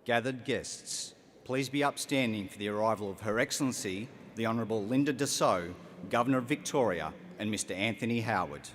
gathered guests, please be upstanding for the arrival of Her Excellency, the Honourable Linda Dessau, Governor of Victoria, and Mr Anthony Howard.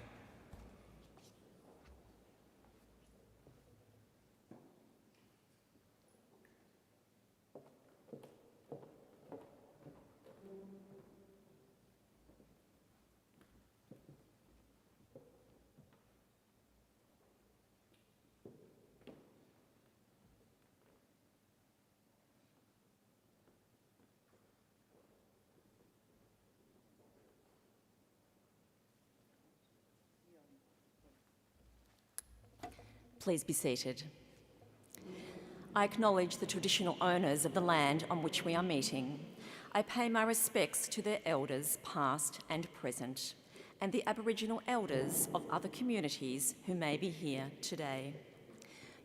Please be seated. I acknowledge the traditional owners of the land on which we are meeting. I pay my respects to their elders, past and present, and the Aboriginal elders of other communities who may be here today.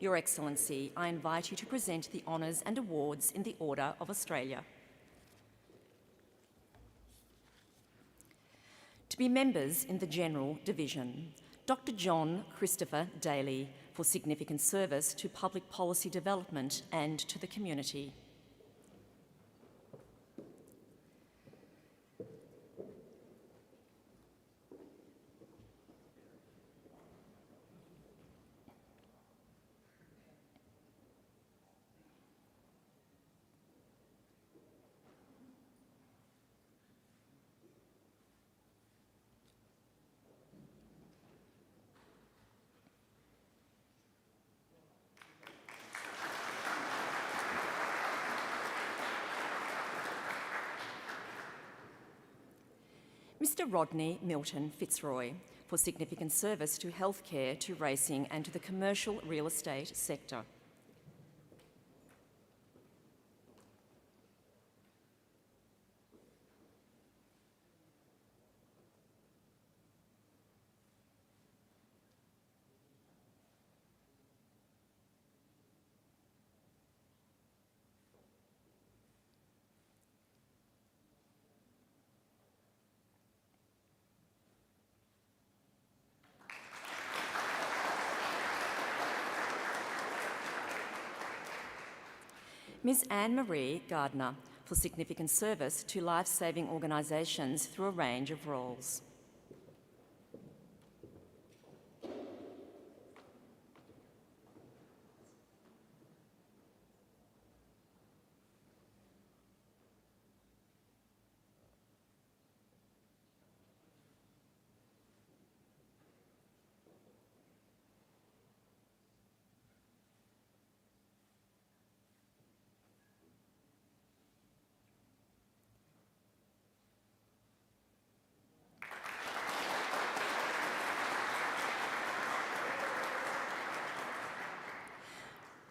Your Excellency, I invite you to present the honours and awards in the Order of Australia. To be members in the General Division, Dr. John Christopher Daly, for significant service to public policy development and to the community. Mr Rodney Milton Fitzroy, for significant service to healthcare, to racing and to the commercial real estate sector. Ms Anne-Marie Gardner, for significant service to life-saving organisations through a range of roles.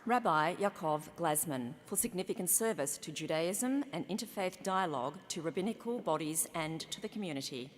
Rabbi Yaakov Glasman, for significant service to Judaism and interfaith dialogue, to rabbinical bodies and to the community.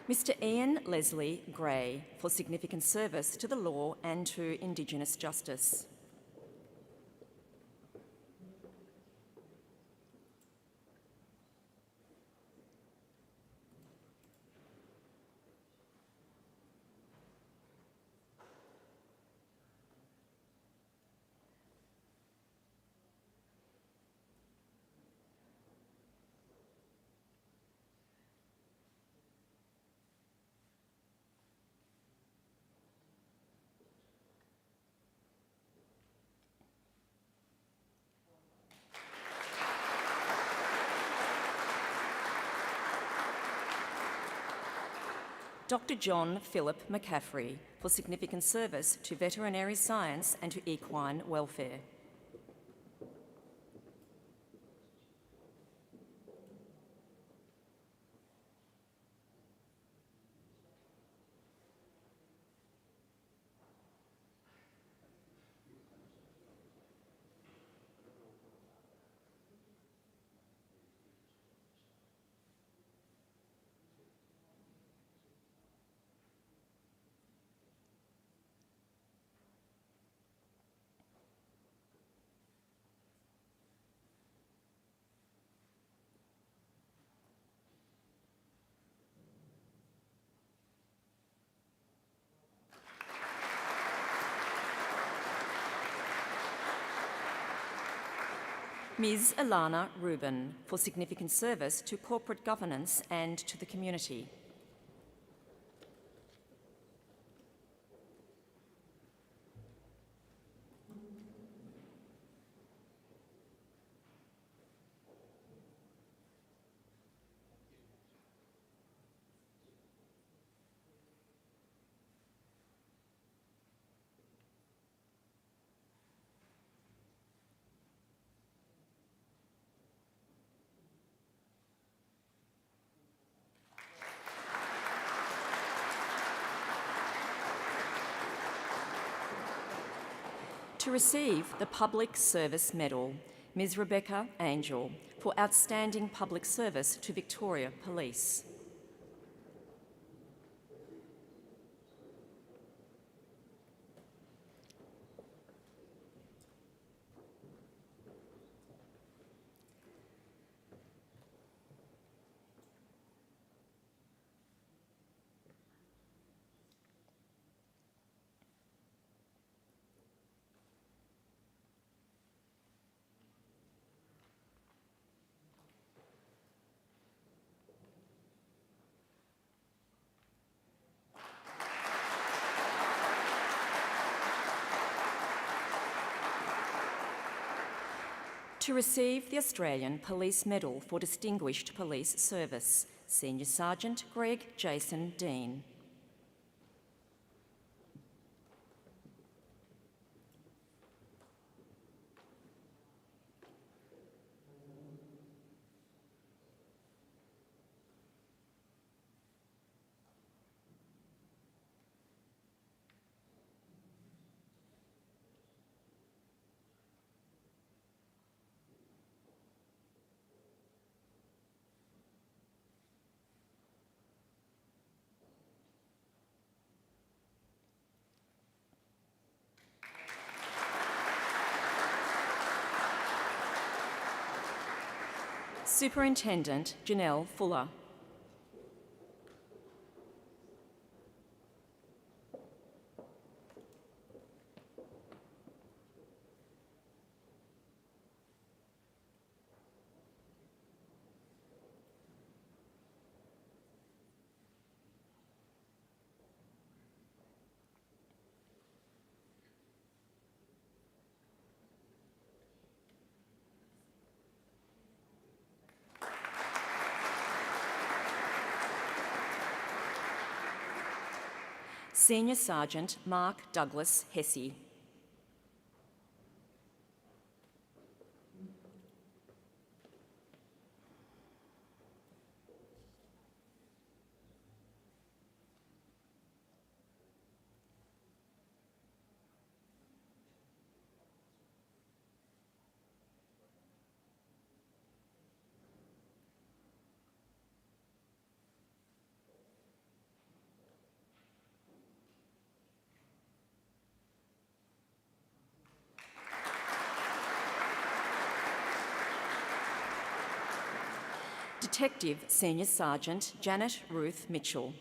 Mr Ian Leslie Gray, for significant service to the law and to Indigenous justice. Dr John Philip McCaffrey, for significant service to veterinary science and to equine welfare. Ms. Ilana Rubin, for significant service to corporate governance and to the community. To receive the Public Service Medal, Ms. Rebecca Angel, for outstanding public service to Victoria Police. To receive the Australian Police Medal for Distinguished Police Service, Senior Sergeant Greg Jason Dean. Superintendent Janelle Fuller. Senior Sergeant Mark Douglas Hesse. Detective Senior Sergeant Janet Ruth Mitchell.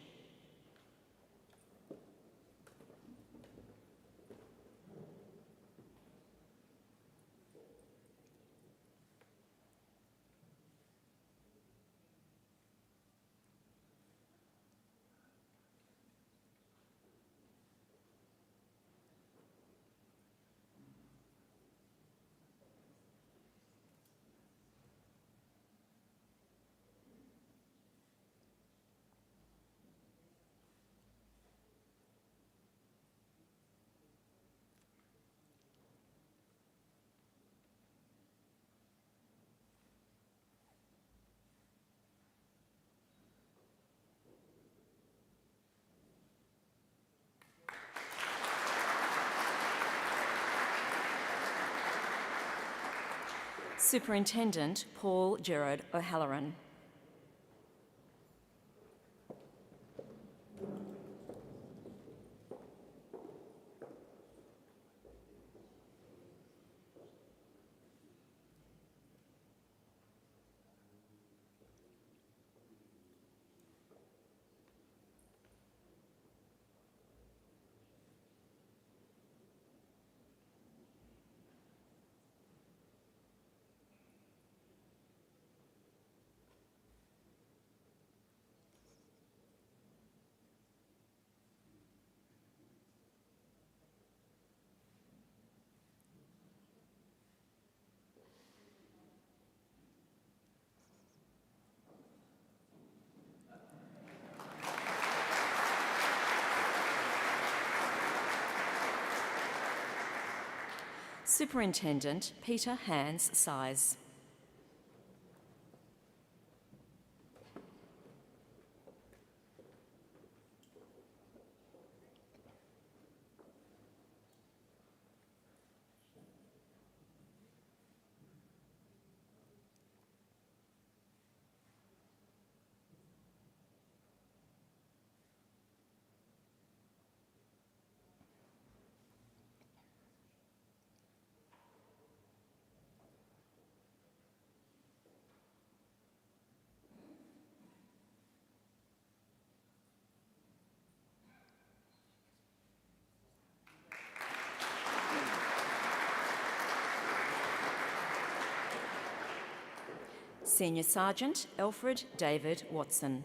Superintendent Paul Gerard O'Halloran. Superintendent Peter Hans Size. Senior Sergeant Alfred David Watson.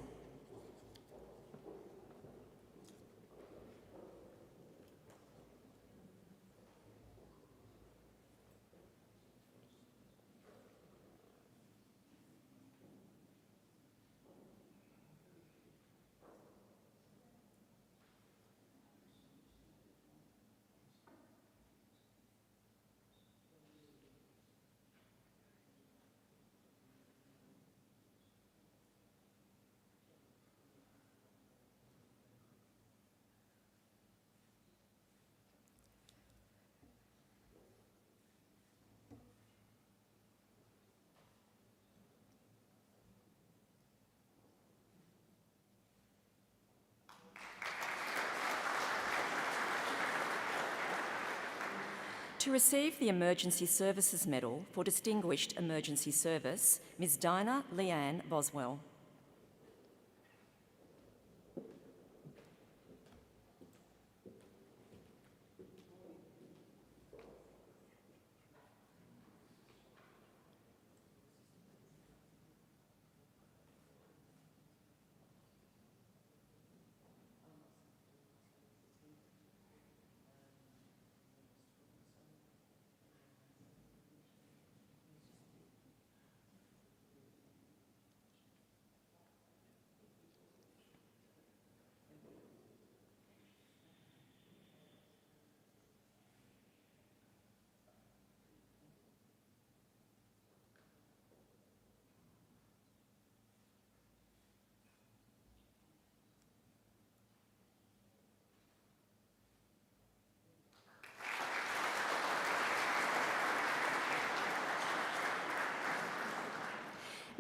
To receive the Emergency Services Medal for Distinguished Emergency Service, Ms Dinah Leanne Boswell.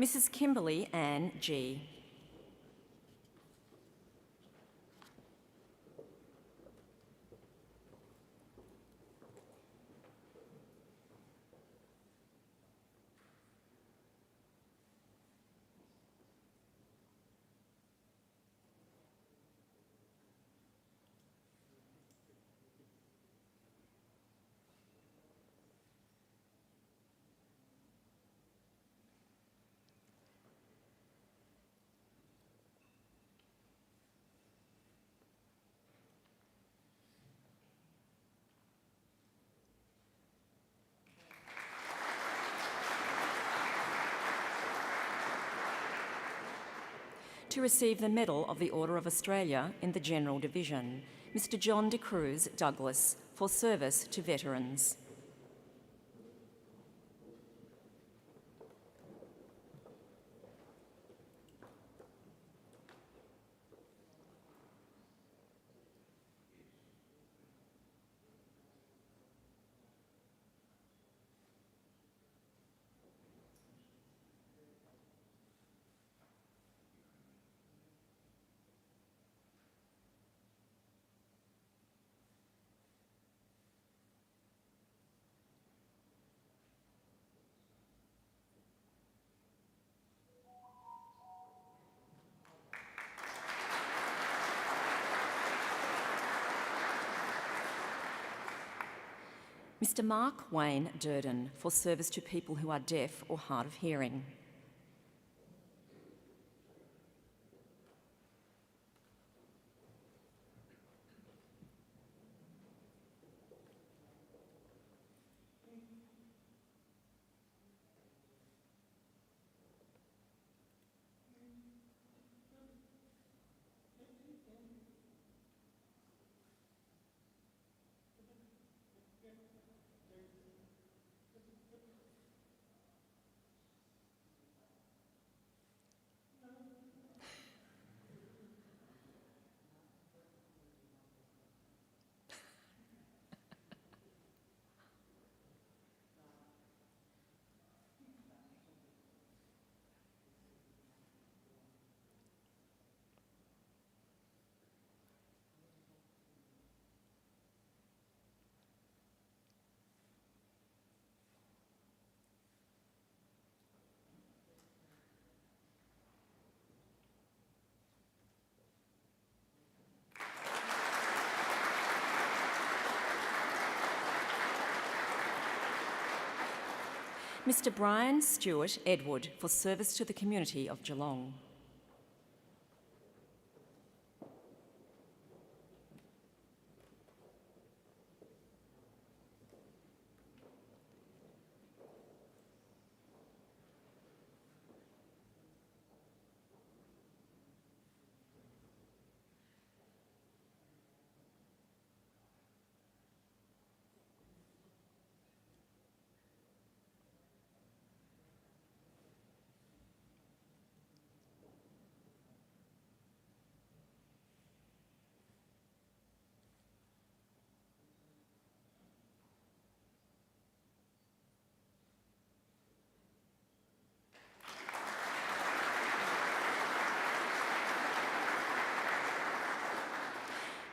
Mrs Kimberly Ann G. To receive the Medal of the Order of Australia in the General Division, Mr John de Cruz Douglas, for service to veterans. Mr Mark Wayne Durden, for service to people who are deaf or hard of hearing. Mr Brian Stewart Edward for service to the community of Geelong.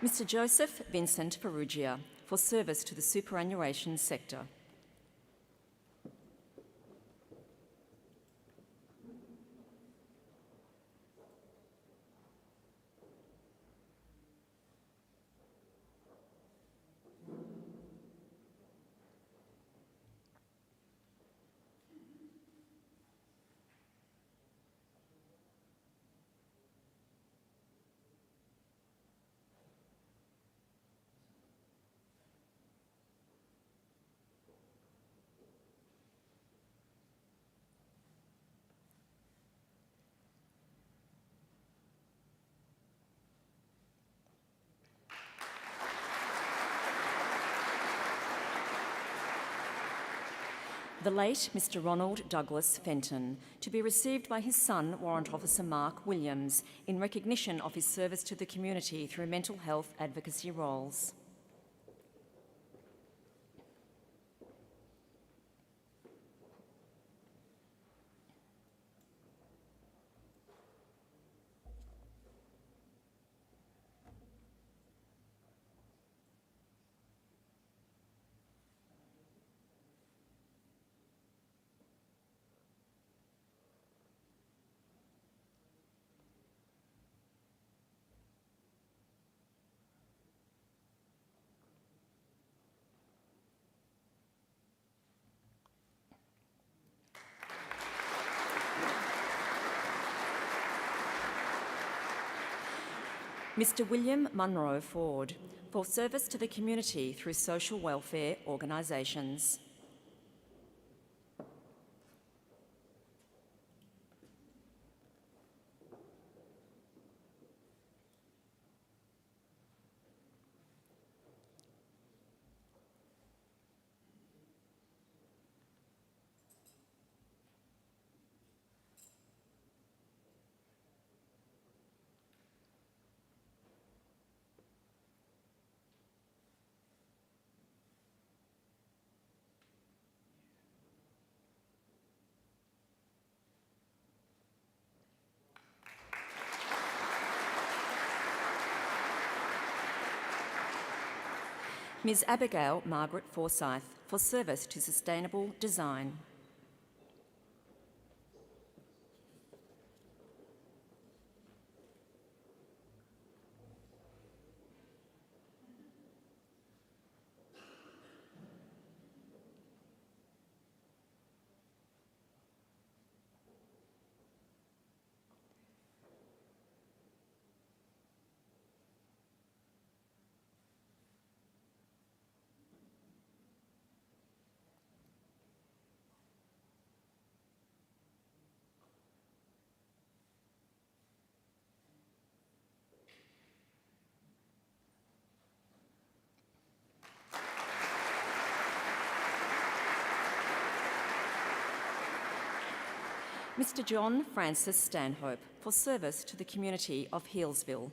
Mr Joseph Vincent Perugia for service to the superannuation sector. The late Mr Ronald Douglas Fenton, to be received by his son, Warrant Officer Mark Williams, in recognition of his service to the community through mental health advocacy roles. Mr William Munro Ford for service to the community through social welfare organisations. Ms Abigail Margaret Forsyth for service to sustainable design. Mr John Francis Stanhope for service to the community of Healesville.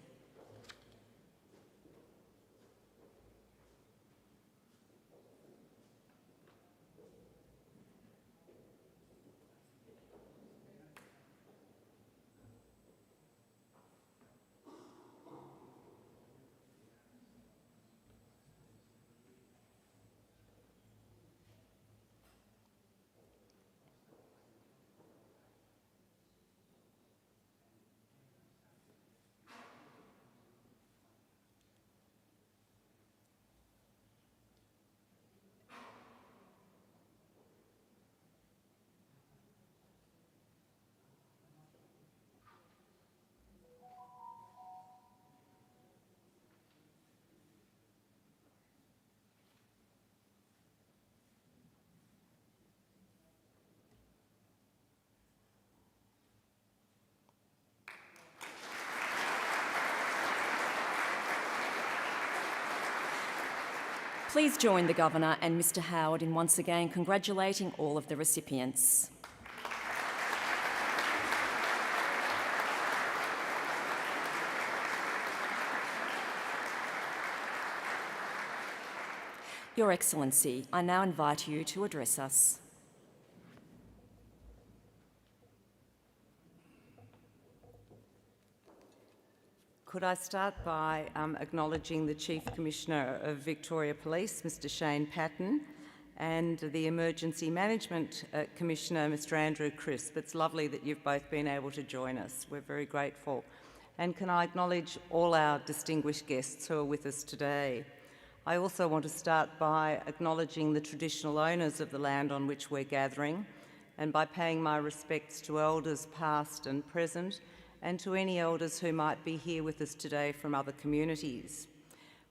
Please join the Governor and Mr Howard in once again congratulating all of the recipients. Your Excellency, I now invite you to address us. Could I start by acknowledging the Chief Commissioner of Victoria Police, Mr Shane Patton, and the Emergency Management Commissioner, Mr Andrew Crisp. It's lovely that you've both been able to join us. We're very grateful. And can I acknowledge all our distinguished guests who are with us today. I also want to start by acknowledging the traditional owners of the land on which we're gathering, and by paying my respects to elders past and present, and to any elders who might be here with us today from other communities.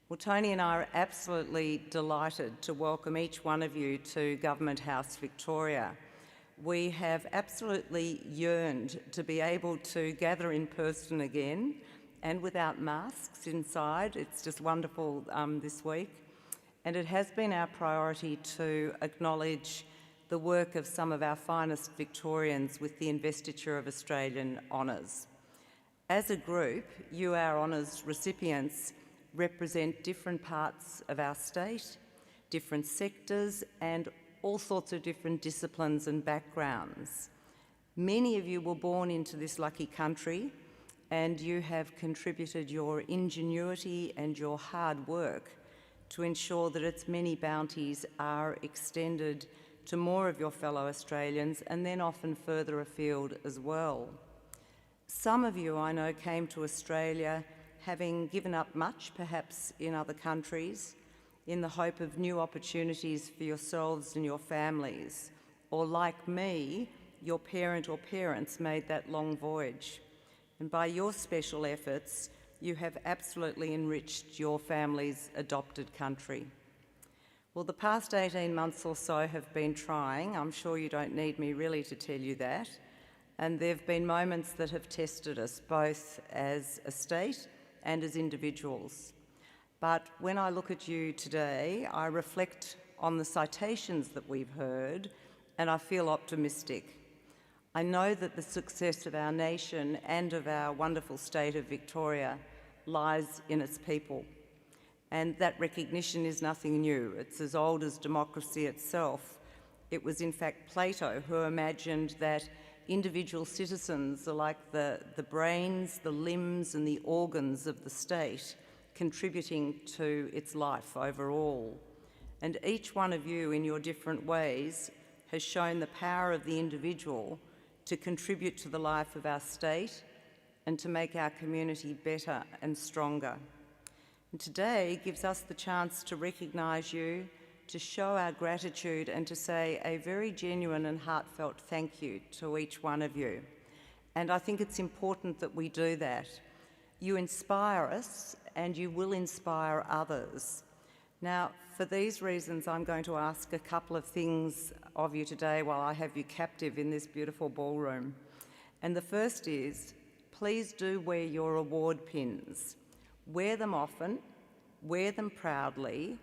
Well, Tony and I are absolutely delighted to welcome each one of you to Government House Victoria. We have absolutely yearned to be able to gather in person again and without masks inside. It's just wonderful this week. And it has been our priority to acknowledge the work of some of our finest Victorians with the Investiture of Australian Honours. As a group, you, our honours recipients, represent different parts of our state, different sectors, and all sorts of different disciplines and backgrounds. Many of you were born into this lucky country, and you have contributed your ingenuity and your hard work to ensure that its many bounties are extended to more of your fellow Australians, and then often further afield as well. Some of you, I know, came to Australia having given up much, perhaps in other countries, in the hope of new opportunities for yourselves and your families, or like me, your parent or parents made that long voyage. And by your special efforts, you have absolutely enriched your family's adopted country. Well, the past 18 months or so have been trying. I'm sure you don't need me really to tell you that. And there have been moments that have tested us, both as a state and as individuals. But when I look at you today, I reflect on the citations that we've heard, and I feel optimistic. I know that the success of our nation and of our wonderful state of Victoria lies in its people. And that recognition is nothing new. It's as old as democracy itself. It was in fact Plato who imagined that individual citizens are like the brains, the limbs and the organs of the state, contributing to its life overall. And each one of you in your different ways has shown the power of the individual to contribute to the life of our state and to make our community better and stronger. And today gives us the chance to recognise you, to show our gratitude and to say a very genuine and heartfelt thank you to each one of you. And I think it's important that we do that. You inspire us and you will inspire others. Now, for these reasons, I'm going to ask a couple of things of you today while I have you captive in this beautiful ballroom. And the first is, please do wear your award pins. Wear them often, wear them proudly,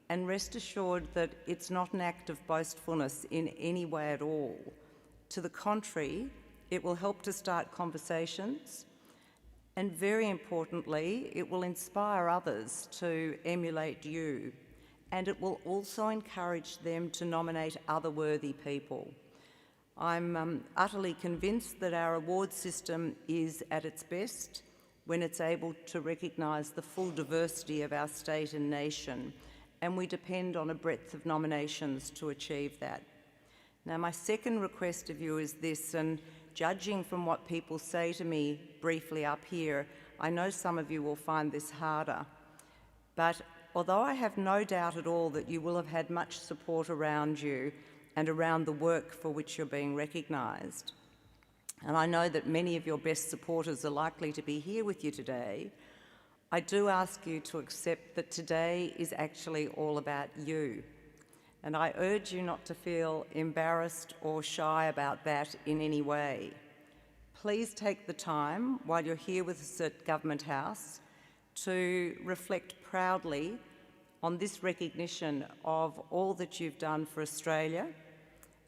and rest assured that it's not an act of boastfulness in any way at all. To the contrary, it will help to start conversations, and very importantly, it will inspire others to emulate you, and it will also encourage them to nominate other worthy people. I'm utterly convinced that our award system is at its best when it's able to recognise the full diversity of our state and nation, and we depend on a breadth of nominations to achieve that. Now, my second request of you is this, and judging from what people say to me briefly up here, I know some of you will find this harder. But although I have no doubt at all that you will have had much support around you and around the work for which you're being recognised, and I know that many of your best supporters are likely to be here with you today, I do ask you to accept that today is actually all about you. And I urge you not to feel embarrassed or shy about that in any way. Please take the time while you're here with us at Government House to reflect proudly on this recognition of all that you've done for Australia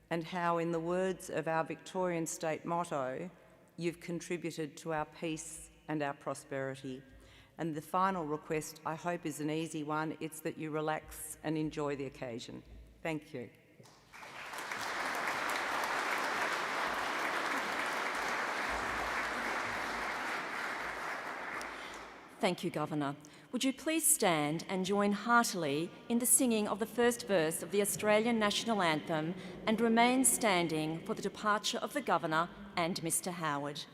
and how, in the words of our Victorian state motto, you've contributed to our peace and our prosperity. And the final request, I hope, is an easy one. It's that you relax and enjoy the occasion. Thank you. Thank you, Governor. Would you please stand and join heartily in the singing of the first verse of the Australian National Anthem and remain standing for the departure of the Governor and Mr. Howard.